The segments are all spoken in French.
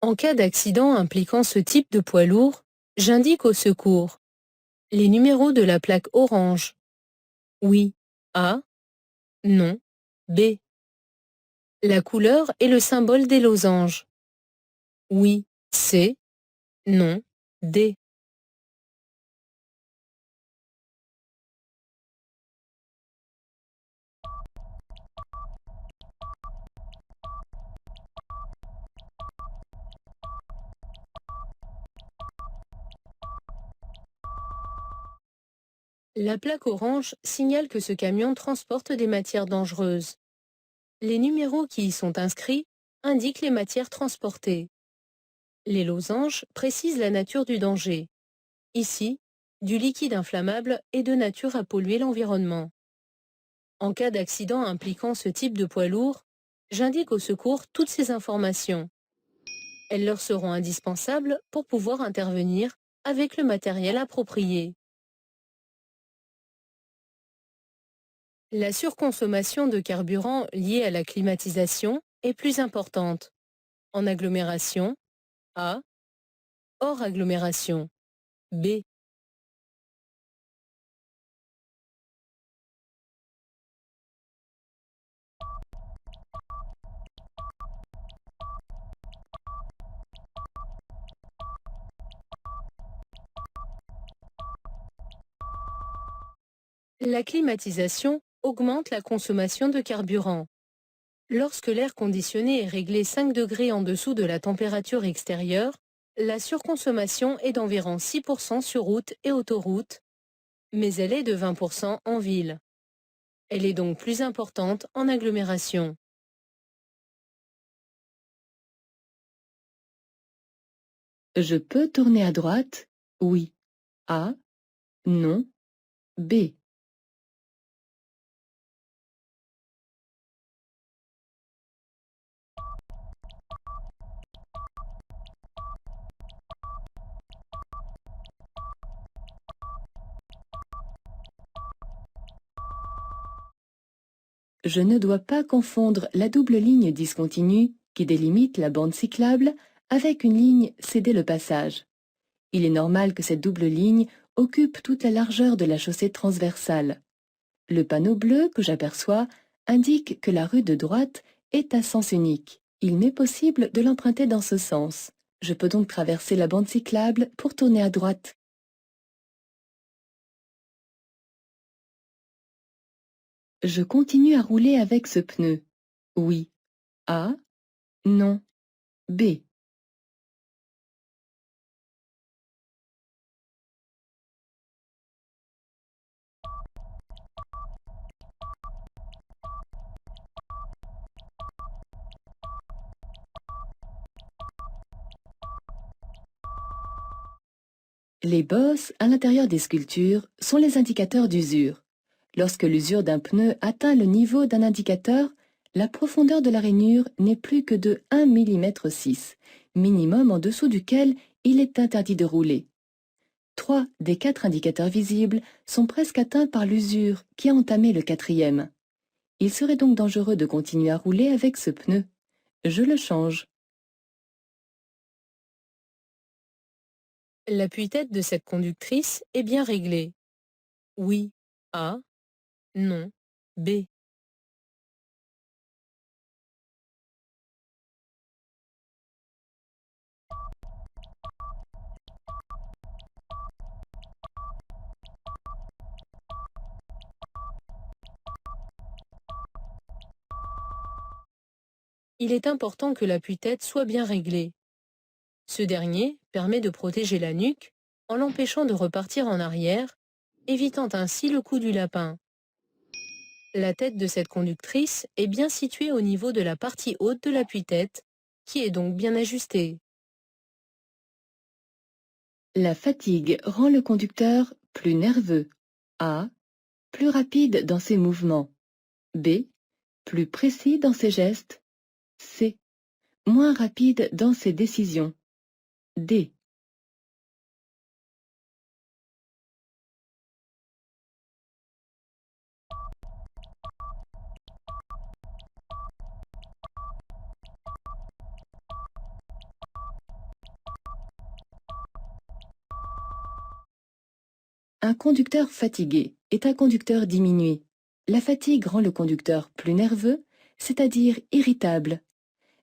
En cas d'accident impliquant ce type de poids lourd, j'indique au secours les numéros de la plaque orange. Oui. A. Non. B. La couleur et le symbole des losanges. Oui. C. Non. D. La plaque orange signale que ce camion transporte des matières dangereuses. Les numéros qui y sont inscrits indiquent les matières transportées. Les losanges précisent la nature du danger. Ici, du liquide inflammable et de nature à polluer l'environnement. En cas d'accident impliquant ce type de poids lourd, j'indique au secours toutes ces informations. Elles leur seront indispensables pour pouvoir intervenir avec le matériel approprié. La surconsommation de carburant liée à la climatisation est plus importante. En agglomération, A. Hors agglomération, B. La climatisation augmente la consommation de carburant. Lorsque l'air conditionné est réglé 5 degrés en dessous de la température extérieure, la surconsommation est d'environ 6% sur route et autoroute, mais elle est de 20% en ville. Elle est donc plus importante en agglomération. Je peux tourner à droite? Oui. A. Non. B. Je ne dois pas confondre la double ligne discontinue qui délimite la bande cyclable avec une ligne cédée le passage. Il est normal que cette double ligne occupe toute la largeur de la chaussée transversale. Le panneau bleu que j'aperçois indique que la rue de droite est à sens unique. Il m'est possible de l'emprunter dans ce sens. Je peux donc traverser la bande cyclable pour tourner à droite. Je continue à rouler avec ce pneu. Oui. A. Non. B. Les bosses à l'intérieur des sculptures sont les indicateurs d'usure. Lorsque l'usure d'un pneu atteint le niveau d'un indicateur, la profondeur de la rainure n'est plus que de 1,6 mm, minimum en dessous duquel il est interdit de rouler. 3 des 4 indicateurs visibles sont presque atteints par l'usure qui a entamé le quatrième. Il serait donc dangereux de continuer à rouler avec ce pneu. Je le change. L'appui-tête de cette conductrice est bien réglée. Oui. A. Non. B. Il est important que l'appui-tête soit bien réglé. Ce dernier permet de protéger la nuque en l'empêchant de repartir en arrière, évitant ainsi le coup du lapin. La tête de cette conductrice est bien située au niveau de la partie haute de l'appui-tête, qui est donc bien ajustée. La fatigue rend le conducteur plus nerveux. A. Plus rapide dans ses mouvements. B. Plus précis dans ses gestes. C. Moins rapide dans ses décisions. D. Un conducteur fatigué est un conducteur diminué. La fatigue rend le conducteur plus nerveux, c'est-à-dire irritable.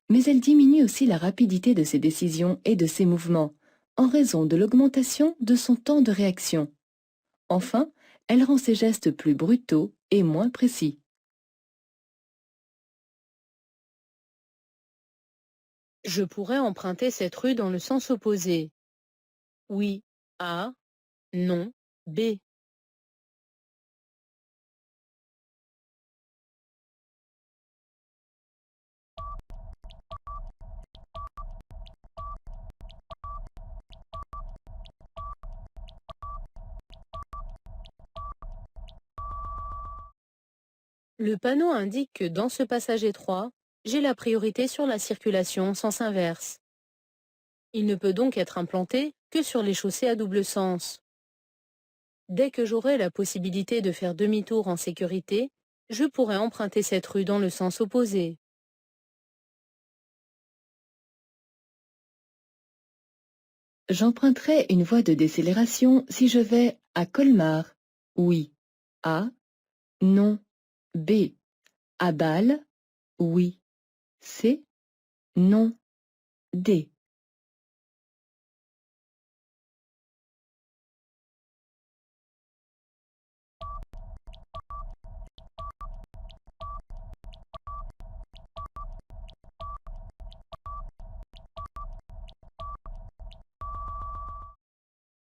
Mais elle diminue aussi la rapidité de ses décisions et de ses mouvements, en raison de l'augmentation de son temps de réaction. Enfin, elle rend ses gestes plus brutaux et moins précis. Je pourrais emprunter cette rue dans le sens opposé. Oui. A. Non. B. Le panneau indique que dans ce passage étroit, j'ai la priorité sur la circulation en sens inverse. Il ne peut donc être implanté que sur les chaussées à double sens. Dès que j'aurai la possibilité de faire demi-tour en sécurité, je pourrai emprunter cette rue dans le sens opposé. J'emprunterai une voie de décélération si je vais à Colmar. Oui. A. Non. B. À Bâle. Oui. C. Non. D.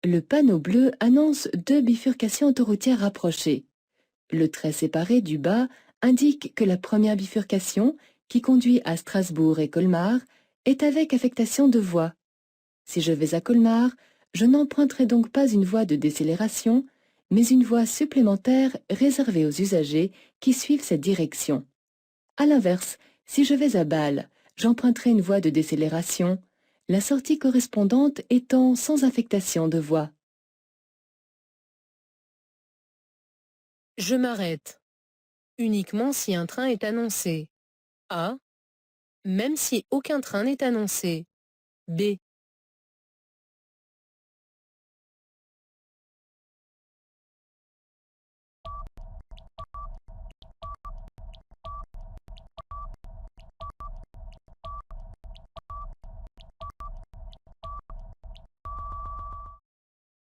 Le panneau bleu annonce deux bifurcations autoroutières rapprochées. Le trait séparé du bas indique que la première bifurcation, qui conduit à Strasbourg et Colmar, est avec affectation de voie. Si je vais à Colmar, je n'emprunterai donc pas une voie de décélération, mais une voie supplémentaire réservée aux usagers qui suivent cette direction. À l'inverse, si je vais à Bâle, j'emprunterai une voie de décélération, la sortie correspondante étant sans affectation de voie. Je m'arrête. Uniquement si un train est annoncé. A. Même si aucun train n'est annoncé. B.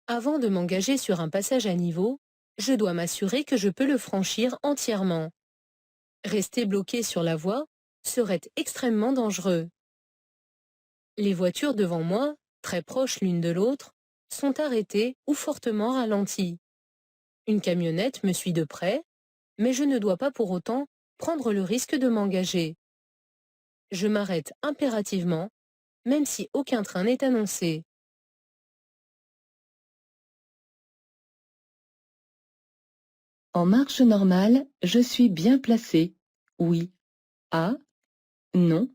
Avant de m'engager sur un passage à niveau, je dois m'assurer que je peux le franchir entièrement. Rester bloqué sur la voie serait extrêmement dangereux. Les voitures devant moi, très proches l'une de l'autre, sont arrêtées ou fortement ralenties. Une camionnette me suit de près, mais je ne dois pas pour autant prendre le risque de m'engager. Je m'arrête impérativement, même si aucun train n'est annoncé. En marche normale, je suis bien placé. Oui. A. Non.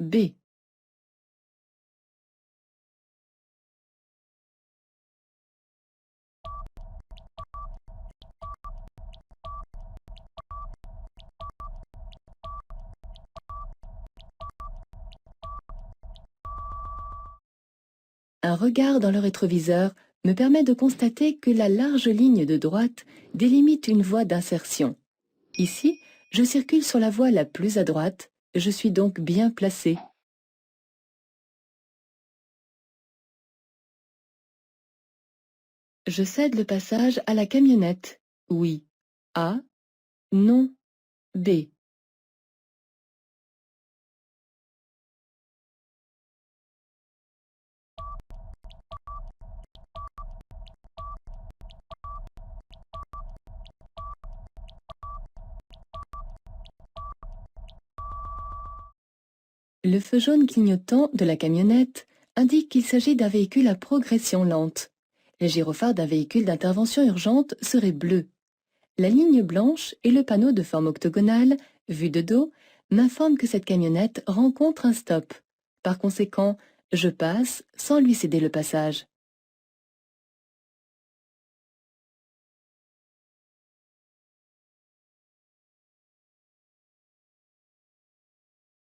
B. Un regard dans le rétroviseur me permet de constater que la large ligne de droite délimite une voie d'insertion. Ici, je circule sur la voie la plus à droite, je suis donc bien placé. Je cède le passage à la camionnette. Oui. A. Non. B. Le feu jaune clignotant de la camionnette indique qu'il s'agit d'un véhicule à progression lente. Les gyrophares d'un véhicule d'intervention urgente seraient bleus. La ligne blanche et le panneau de forme octogonale, vu de dos, m'informent que cette camionnette rencontre un stop. Par conséquent, je passe sans lui céder le passage.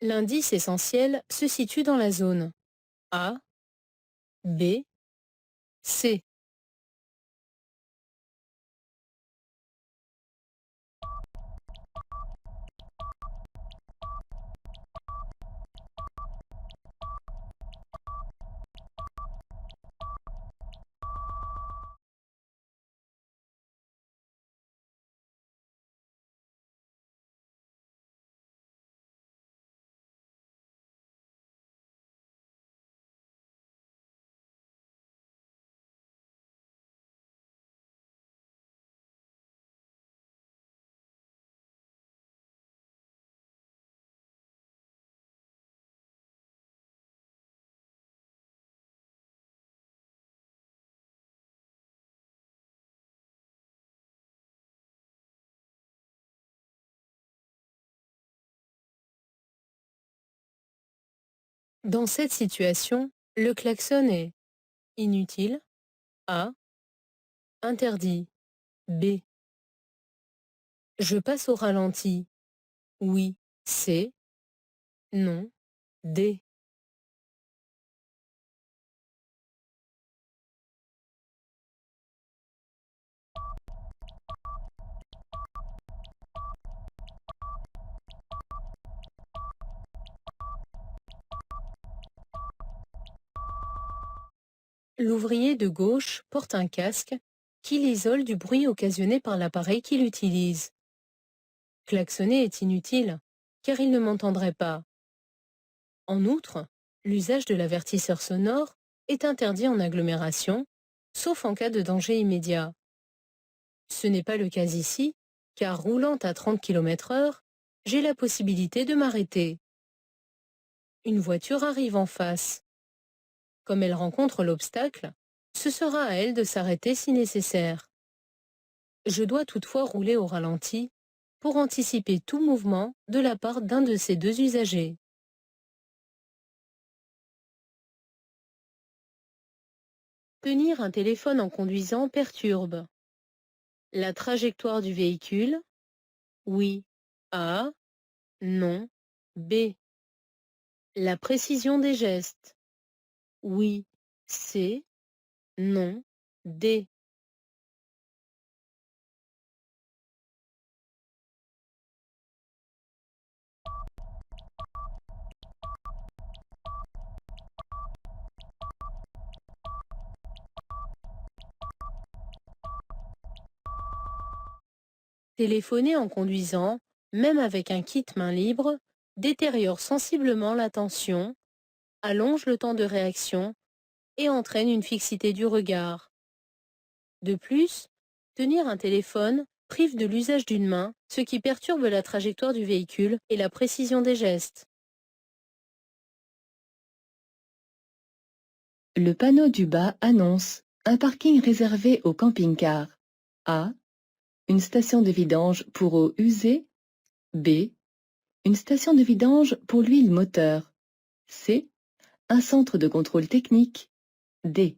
L'indice essentiel se situe dans la zone A, B, C. Dans cette situation, le klaxon est inutile, A, interdit, B. Je passe au ralenti, oui, C, non, D. L'ouvrier de gauche porte un casque qui l'isole du bruit occasionné par l'appareil qu'il utilise. Klaxonner est inutile, car il ne m'entendrait pas. En outre, l'usage de l'avertisseur sonore est interdit en agglomération, sauf en cas de danger immédiat. Ce n'est pas le cas ici, car roulant à 30 km/h, j'ai la possibilité de m'arrêter. Une voiture arrive en face. Comme elle rencontre l'obstacle, ce sera à elle de s'arrêter si nécessaire. Je dois toutefois rouler au ralenti pour anticiper tout mouvement de la part d'un de ces deux usagers. Tenir un téléphone en conduisant perturbe. La trajectoire du véhicule, oui, A, non, B. La précision des gestes, oui, C, non, D. Téléphoner en conduisant, même avec un kit main libre, détériore sensiblement l'attention, allonge le temps de réaction et entraîne une fixité du regard. De plus, tenir un téléphone prive de l'usage d'une main, ce qui perturbe la trajectoire du véhicule et la précision des gestes. Le panneau du bas annonce un parking réservé aux camping-cars. A. Une station de vidange pour eau usée. B. Une station de vidange pour l'huile moteur. C. Un centre de contrôle technique. D.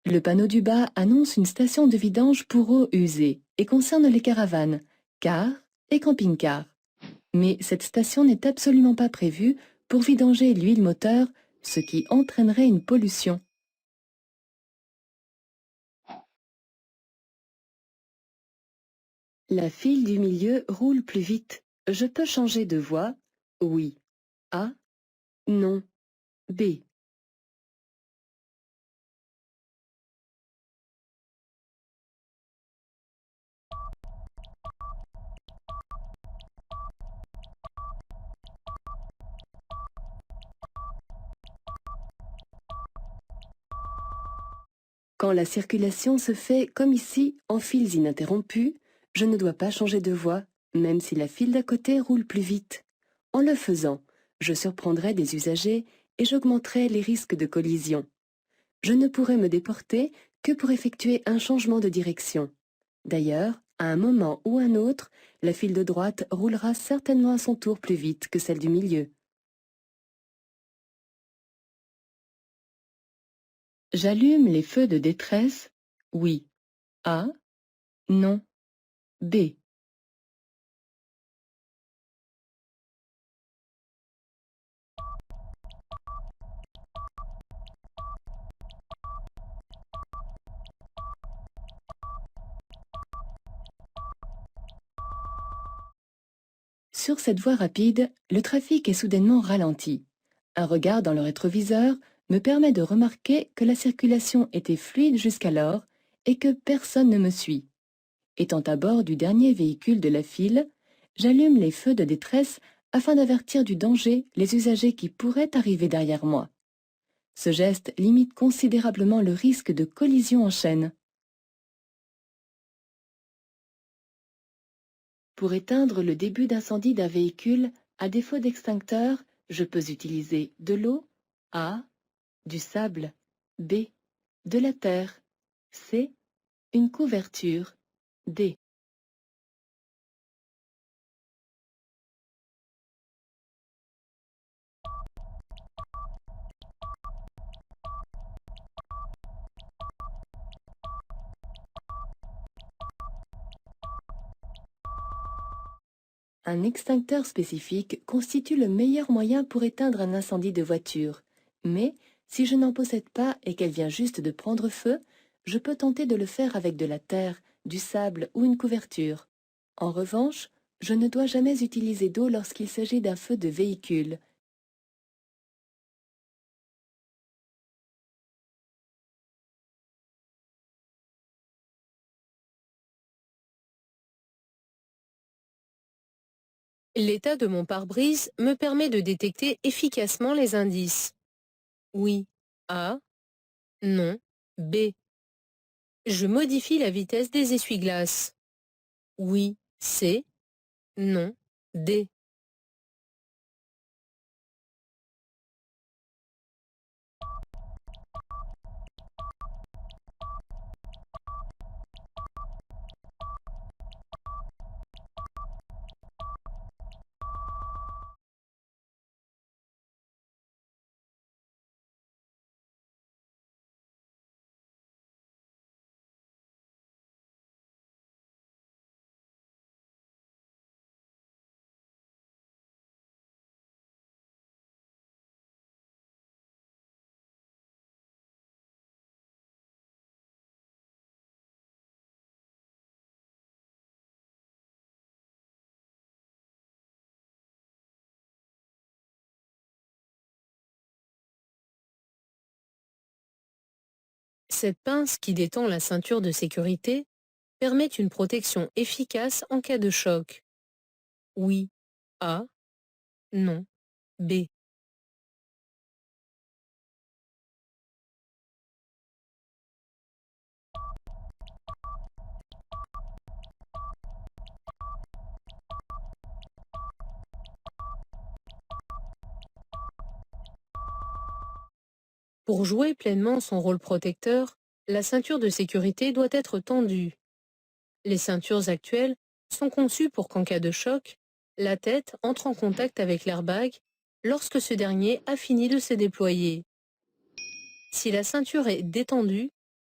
Le panneau du bas annonce une station de vidange pour eau usée et concerne les caravanes, cars et camping-cars. Mais cette station n'est absolument pas prévue pour vidanger l'huile moteur, ce qui entraînerait une pollution. La file du milieu roule plus vite. Je peux changer de voie? Oui. A. Non. B. Quand la circulation se fait, comme ici, en files ininterrompues, je ne dois pas changer de voie, même si la file d'à côté roule plus vite. En le faisant, je surprendrai des usagers et j'augmenterai les risques de collision. Je ne pourrai me déporter que pour effectuer un changement de direction. D'ailleurs, à un moment ou un autre, la file de droite roulera certainement à son tour plus vite que celle du milieu. J'allume les feux de détresse? Oui. A. Non. B. Sur cette voie rapide, le trafic est soudainement ralenti. Un regard dans le rétroviseur me permet de remarquer que la circulation était fluide jusqu'alors et que personne ne me suit. Étant à bord du dernier véhicule de la file, j'allume les feux de détresse afin d'avertir du danger les usagers qui pourraient arriver derrière moi. Ce geste limite considérablement le risque de collision en chaîne. Pour éteindre le début d'incendie d'un véhicule, À défaut d'extincteur, je peux utiliser de l'eau, A, du sable, B, de la terre, C, une couverture, D. Un extincteur spécifique constitue le meilleur moyen pour éteindre un incendie de voiture. Mais, si je n'en possède pas et qu'elle vient juste de prendre feu, je peux tenter de le faire avec de la terre, du sable ou une couverture. En revanche, je ne dois jamais utiliser d'eau lorsqu'il s'agit d'un feu de véhicule. L'état de mon pare-brise me permet de détecter efficacement les indices. Oui, A, non, B. Je modifie la vitesse des essuie-glaces. Oui, C, non, D. Cette pince qui détend la ceinture de sécurité permet une protection efficace en cas de choc. Oui, A, non, B. Pour jouer pleinement son rôle protecteur, la ceinture de sécurité doit être tendue. Les ceintures actuelles sont conçues pour qu'en cas de choc, la tête entre en contact avec l'airbag lorsque ce dernier a fini de se déployer. Si la ceinture est détendue,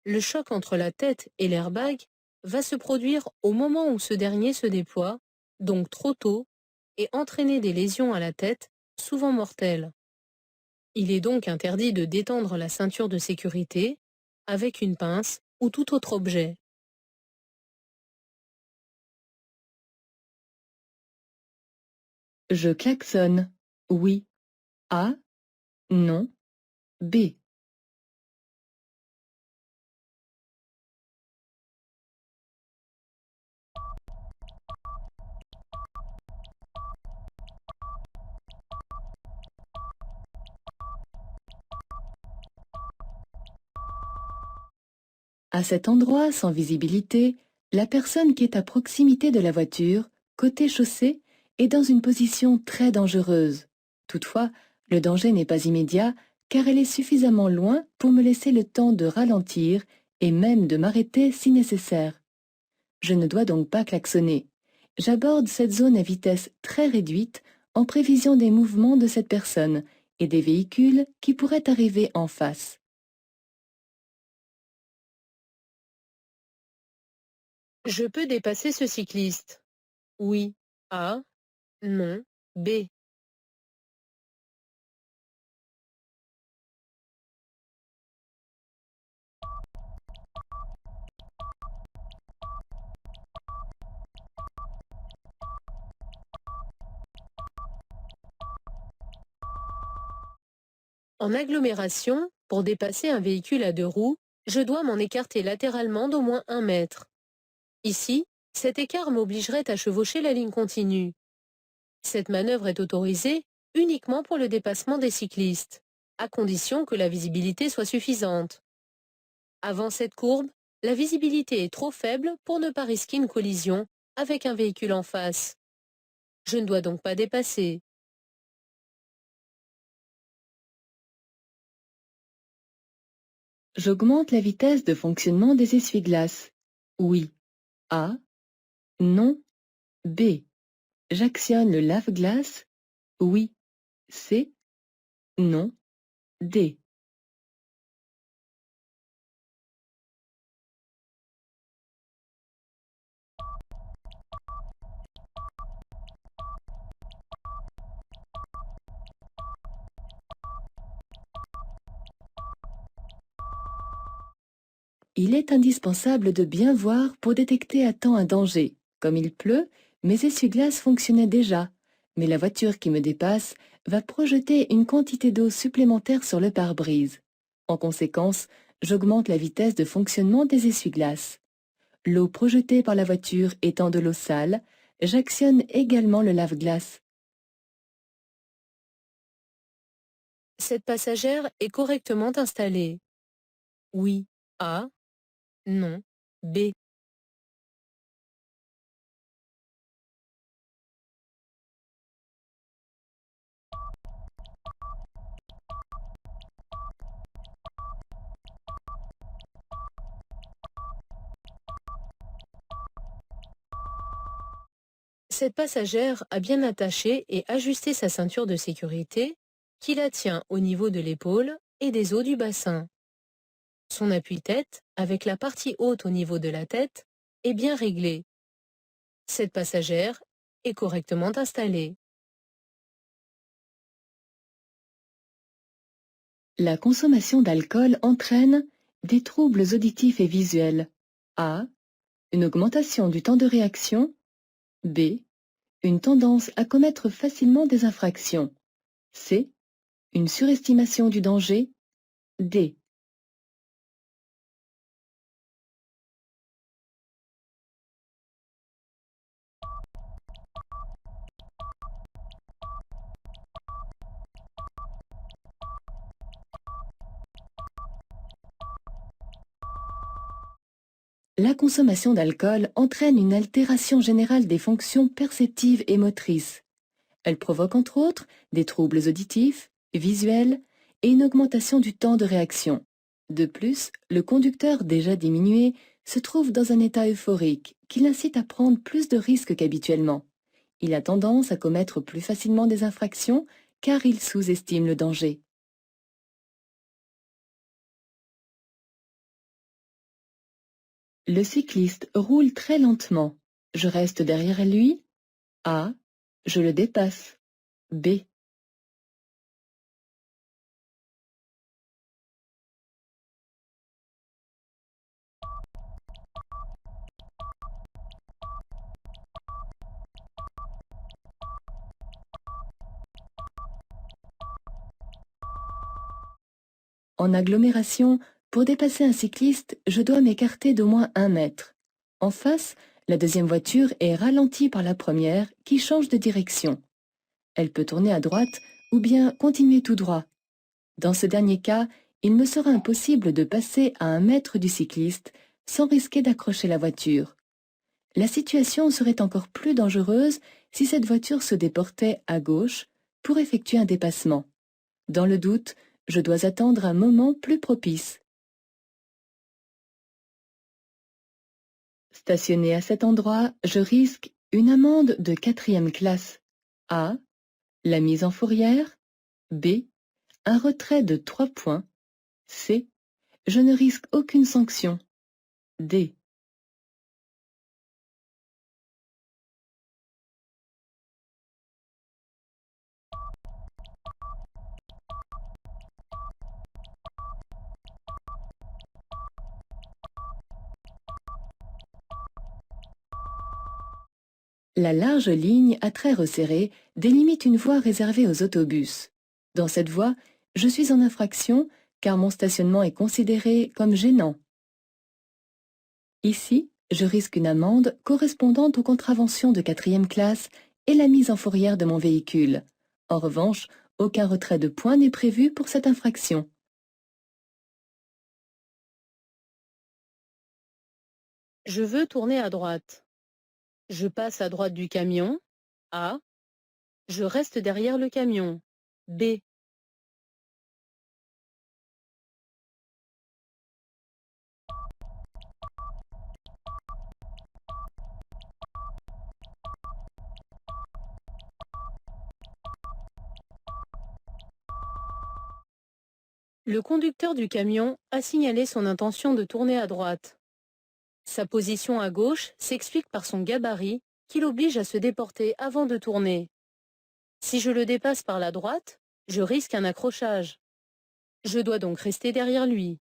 le choc entre la tête et l'airbag va se produire au moment où ce dernier se déploie, donc trop tôt, et entraîner des lésions à la tête, souvent mortelles. Il est donc interdit de détendre la ceinture de sécurité avec une pince ou tout autre objet. Je klaxonne. Oui. A, non, B. À cet endroit sans visibilité, la personne qui est à proximité de la voiture, côté chaussée, est dans une position très dangereuse. Toutefois, le danger n'est pas immédiat car elle est suffisamment loin pour me laisser le temps de ralentir et même de m'arrêter si nécessaire. Je ne dois donc pas klaxonner. J'aborde cette zone à vitesse très réduite en prévision des mouvements de cette personne et des véhicules qui pourraient arriver en face. Je peux dépasser ce cycliste. Oui, A, non, B. En agglomération, pour dépasser un véhicule à deux roues, je dois m'en écarter latéralement d'au moins 1 mètre. Ici, cet écart m'obligerait à chevaucher la ligne continue. Cette manœuvre est autorisée uniquement pour le dépassement des cyclistes, à condition que la visibilité soit suffisante. Avant cette courbe, la visibilité est trop faible pour ne pas risquer une collision avec un véhicule en face. Je ne dois donc pas dépasser. J'augmente la vitesse de fonctionnement des essuie-glaces. Oui. A. Non. B. J'actionne le lave-glace. Oui. C. Non. D. Il est indispensable de bien voir pour détecter à temps un danger. Comme il pleut, mes essuie-glaces fonctionnaient déjà, mais la voiture qui me dépasse va projeter une quantité d'eau supplémentaire sur le pare-brise. En conséquence, j'augmente la vitesse de fonctionnement des essuie-glaces. L'eau projetée par la voiture étant de l'eau sale, j'actionne également le lave-glace. Cette passagère est correctement installée. Oui. A. Non. B. Cette passagère a bien attaché et ajusté sa ceinture de sécurité qui la tient au niveau de l'épaule et des os du bassin. Son appui-tête, avec la partie haute au niveau de la tête, est bien réglé. Cette passagère est correctement installée. La consommation d'alcool entraîne des troubles auditifs et visuels. A. Une augmentation du temps de réaction. B. Une tendance à commettre facilement des infractions. C. Une surestimation du danger. D. La consommation d'alcool entraîne une altération générale des fonctions perceptives et motrices. Elle provoque entre autres des troubles auditifs, visuels et une augmentation du temps de réaction. De plus, le conducteur déjà diminué se trouve dans un état euphorique qui l'incite à prendre plus de risques qu'habituellement. Il a tendance à commettre plus facilement des infractions car il sous-estime le danger. Le cycliste roule très lentement. Je reste derrière lui. A. Je le dépasse. B. En agglomération, pour dépasser un cycliste, je dois m'écarter d'au moins 1 mètre. En face, la deuxième voiture est ralentie par la première qui change de direction. Elle peut tourner à droite ou bien continuer tout droit. Dans ce dernier cas, il me sera impossible de passer à 1 mètre du cycliste sans risquer d'accrocher la voiture. La situation serait encore plus dangereuse si cette voiture se déportait à gauche pour effectuer un dépassement. Dans le doute, je dois attendre un moment plus propice. Stationné à cet endroit, je risque une amende de 4e classe. A. La mise en fourrière. B. Un retrait de 3 points. C. Je ne risque aucune sanction. D. La large ligne à traits resserrés délimite une voie réservée aux autobus. Dans cette voie, je suis en infraction car mon stationnement est considéré comme gênant. Ici, je risque une amende correspondant aux contraventions de 4e classe et la mise en fourrière de mon véhicule. En revanche, aucun retrait de points n'est prévu pour cette infraction. Je veux tourner à droite. Je passe à droite du camion. A. Je reste derrière le camion. B. Le conducteur du camion a signalé son intention de tourner à droite. Sa position à gauche s'explique par son gabarit qui l'oblige à se déporter avant de tourner. Si je le dépasse par la droite, je risque un accrochage. Je dois donc rester derrière lui.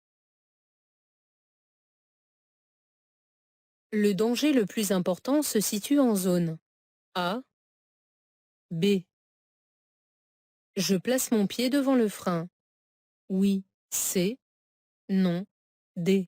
Le danger le plus important se situe en zone A, B. Je place mon pied devant le frein. Oui, C. Non, D.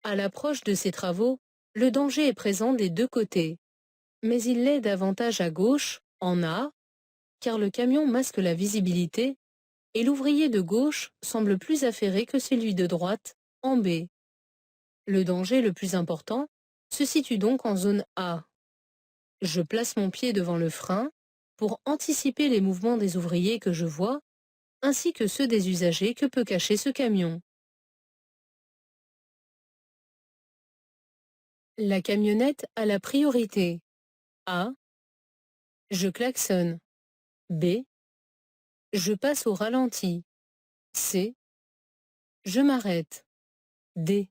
À l'approche de ces travaux, le danger est présent des deux côtés. Mais il l'est davantage à gauche, en A, car le camion masque la visibilité, et l'ouvrier de gauche semble plus affairé que celui de droite, en B. Le danger le plus important se situe donc en zone A. Je place mon pied devant le frein pour anticiper les mouvements des ouvriers que je vois, ainsi que ceux des usagers que peut cacher ce camion. La camionnette a la priorité. A. Je klaxonne. B. Je passe au ralenti. C. Je m'arrête. D.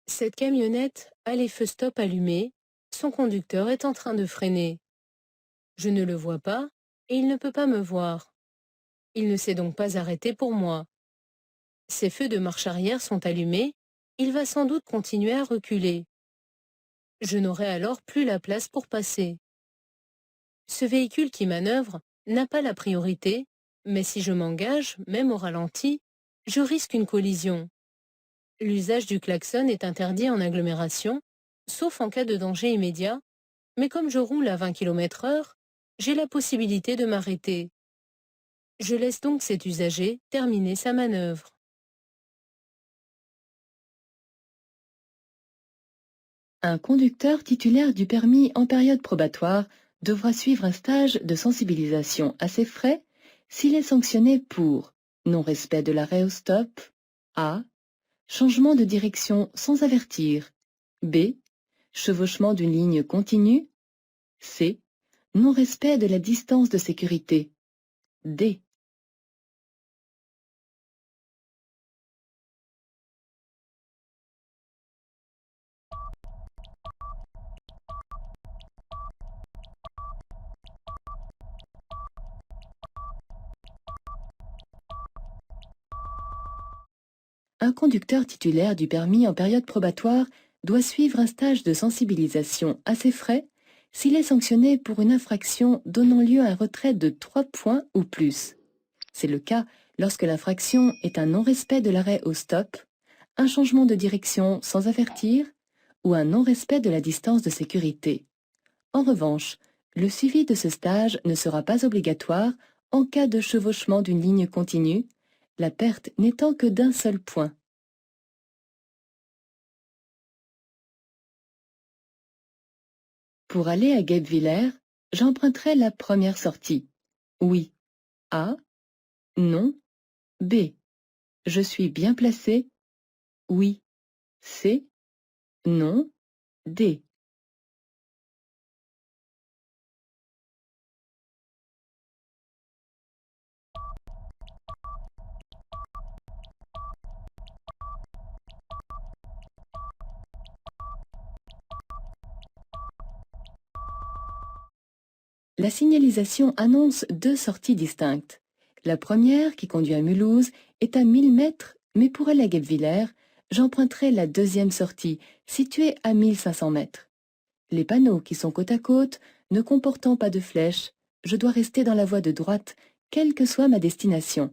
Cette camionnette a les feux stop allumés, son conducteur est en train de freiner. Je ne le vois pas et il ne peut pas me voir. Il ne s'est donc pas arrêté pour moi. Ses feux de marche arrière sont allumés, il va sans doute continuer à reculer. Je n'aurai alors plus la place pour passer. Ce véhicule qui manœuvre n'a pas la priorité, mais si je m'engage, même au ralenti, je risque une collision. L'usage du klaxon est interdit en agglomération, sauf en cas de danger immédiat, mais comme je roule à 20 km/h, j'ai la possibilité de m'arrêter. Je laisse donc cet usager terminer sa manœuvre. Un conducteur titulaire du permis en période probatoire devra suivre un stage de sensibilisation à ses frais s'il est sanctionné pour non-respect de l'arrêt au stop, A. Changement de direction sans avertir, B. Chevauchement d'une ligne continue, C. Non-respect de la distance de sécurité, D. Un conducteur titulaire du permis en période probatoire doit suivre un stage de sensibilisation à ses frais s'il est sanctionné pour une infraction donnant lieu à un retrait de 3 points ou plus. C'est le cas lorsque l'infraction est un non-respect de l'arrêt au stop, un changement de direction sans avertir ou un non-respect de la distance de sécurité. En revanche, le suivi de ce stage ne sera pas obligatoire en cas de chevauchement d'une ligne continue, la perte n'étant que d'un seul point. Pour aller à Guebwiller, j'emprunterai la première sortie. Oui. A. Non. B. Je suis bien placé. Oui. C. Non. D. La signalisation annonce deux sorties distinctes. La première, qui conduit à Mulhouse, est à 1000 mètres, mais pour aller à Guebwiller, j'emprunterai la deuxième sortie, située à 1500 mètres. Les panneaux qui sont côte à côte, ne comportant pas de flèches, je dois rester dans la voie de droite, quelle que soit ma destination.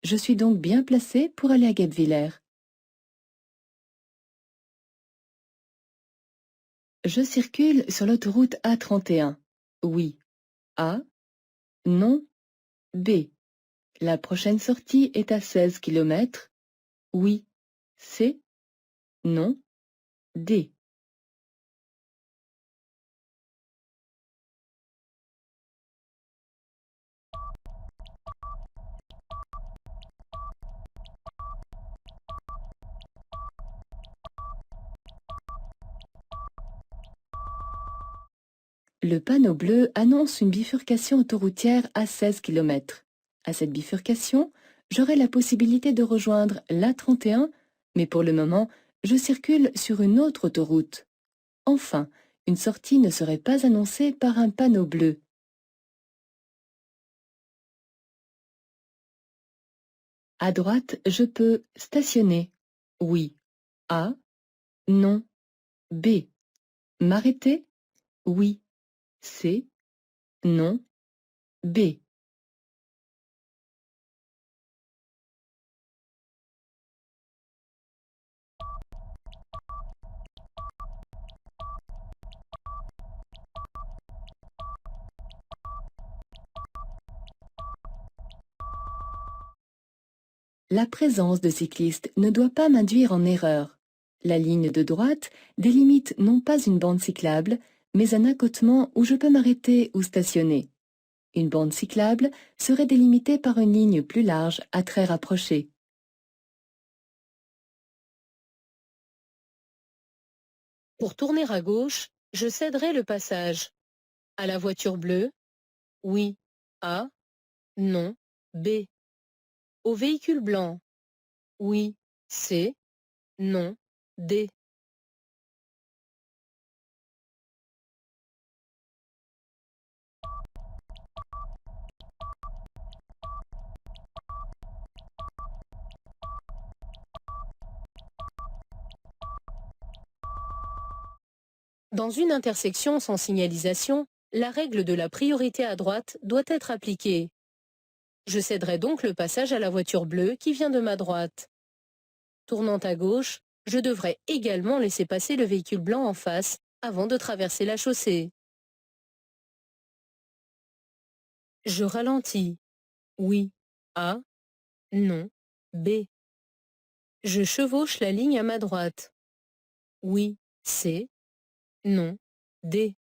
Je suis donc bien placé pour aller à Guebwiller. Je circule sur l'autoroute A31. Oui. A. non, B. La prochaine sortie est à 16 km. Oui, C. Non, D. Le panneau bleu annonce une bifurcation autoroutière à 16 km. À cette bifurcation, j'aurai la possibilité de rejoindre l'A31, mais pour le moment, je circule sur une autre autoroute. Enfin, une sortie ne serait pas annoncée par un panneau bleu. À droite, je peux stationner. Oui. A. Non. B. M'arrêter? Oui. C. Non. B. La présence de cyclistes ne doit pas m'induire en erreur. La ligne de droite délimite non pas une bande cyclable, mais un accotement où je peux m'arrêter ou stationner. Une bande cyclable serait délimitée par une ligne plus large à très rapprochée. Pour tourner à gauche, je céderai le passage. À la voiture bleue, oui. A. Non. B. Au véhicule blanc, oui. C. Non. D. Dans une intersection sans signalisation, la règle de la priorité à droite doit être appliquée. Je céderai donc le passage à la voiture bleue qui vient de ma droite. Tournant à gauche, je devrais également laisser passer le véhicule blanc en face avant de traverser la chaussée. Je ralentis. Oui. A. Non. B. Je chevauche la ligne à ma droite. Oui. C. Non. D.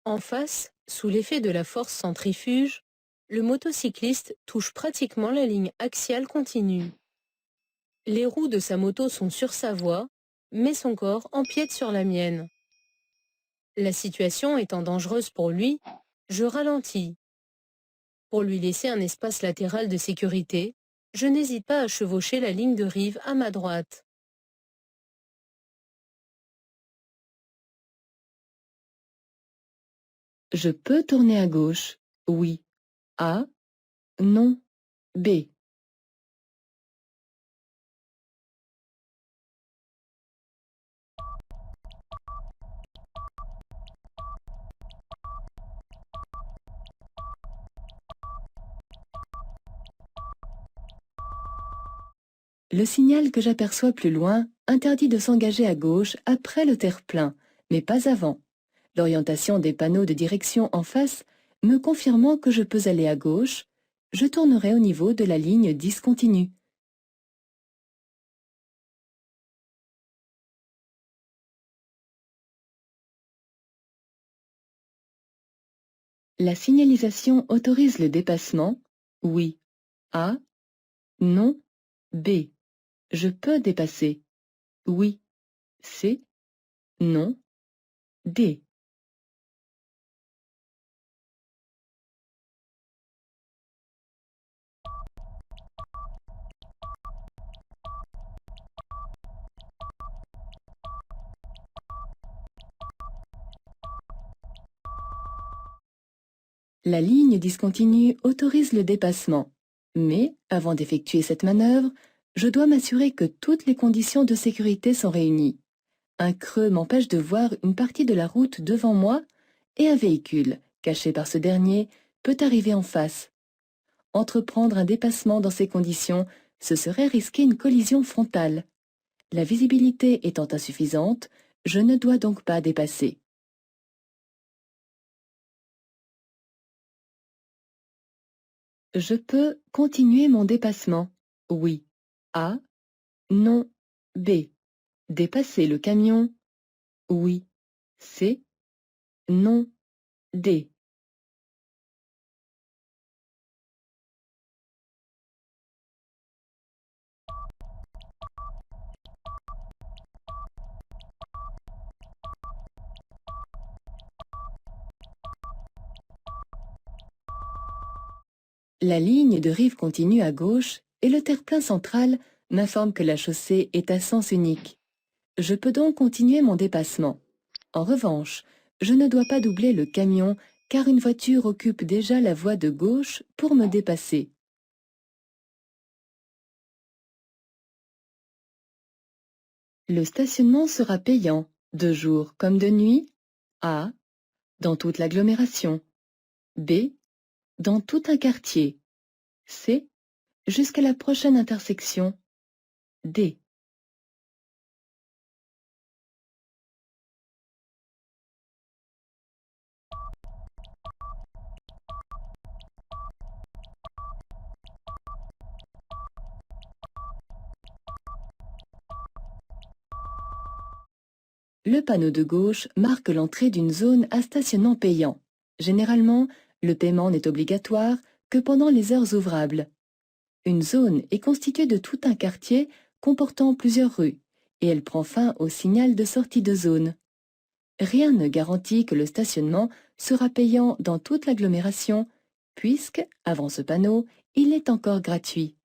En face, sous l'effet de la force centrifuge, le motocycliste touche pratiquement la ligne axiale continue. Les roues de sa moto sont sur sa voie, mais son corps empiète sur la mienne. La situation étant dangereuse pour lui, je ralentis. Pour lui laisser un espace latéral de sécurité, je n'hésite pas à chevaucher la ligne de rive à ma droite. Je peux tourner à gauche. Oui. A. Non. B. Le signal que j'aperçois plus loin interdit de s'engager à gauche après le terre-plein, mais pas avant. L'orientation des panneaux de direction en face me confirmant que je peux aller à gauche, je tournerai au niveau de la ligne discontinue. La signalisation autorise le dépassement. Oui. A. Non. B. Je peux dépasser. Oui. C. Non. D. La ligne discontinue autorise le dépassement. Mais, avant d'effectuer cette manœuvre, je dois m'assurer que toutes les conditions de sécurité sont réunies. Un creux m'empêche de voir une partie de la route devant moi et un véhicule, caché par ce dernier, peut arriver en face. Entreprendre un dépassement dans ces conditions, ce serait risquer une collision frontale. La visibilité étant insuffisante, je ne dois donc pas dépasser. Je peux continuer mon dépassement. Oui. A. Non. B. Dépasser le camion. Oui. C. Non. D. La ligne de rive continue à gauche et le terre-plein central m'informe que la chaussée est à sens unique. Je peux donc continuer mon dépassement. En revanche, je ne dois pas doubler le camion car une voiture occupe déjà la voie de gauche pour me dépasser. Le stationnement sera payant, de jour comme de nuit. A. Dans toute l'agglomération. B. Dans tout un quartier. C. Jusqu'à la prochaine intersection. D. Le panneau de gauche marque l'entrée d'une zone à stationnement payant. Généralement, le paiement n'est obligatoire que pendant les heures ouvrables. Une zone est constituée de tout un quartier comportant plusieurs rues, et elle prend fin au signal de sortie de zone. Rien ne garantit que le stationnement sera payant dans toute l'agglomération, puisque, avant ce panneau, il est encore gratuit.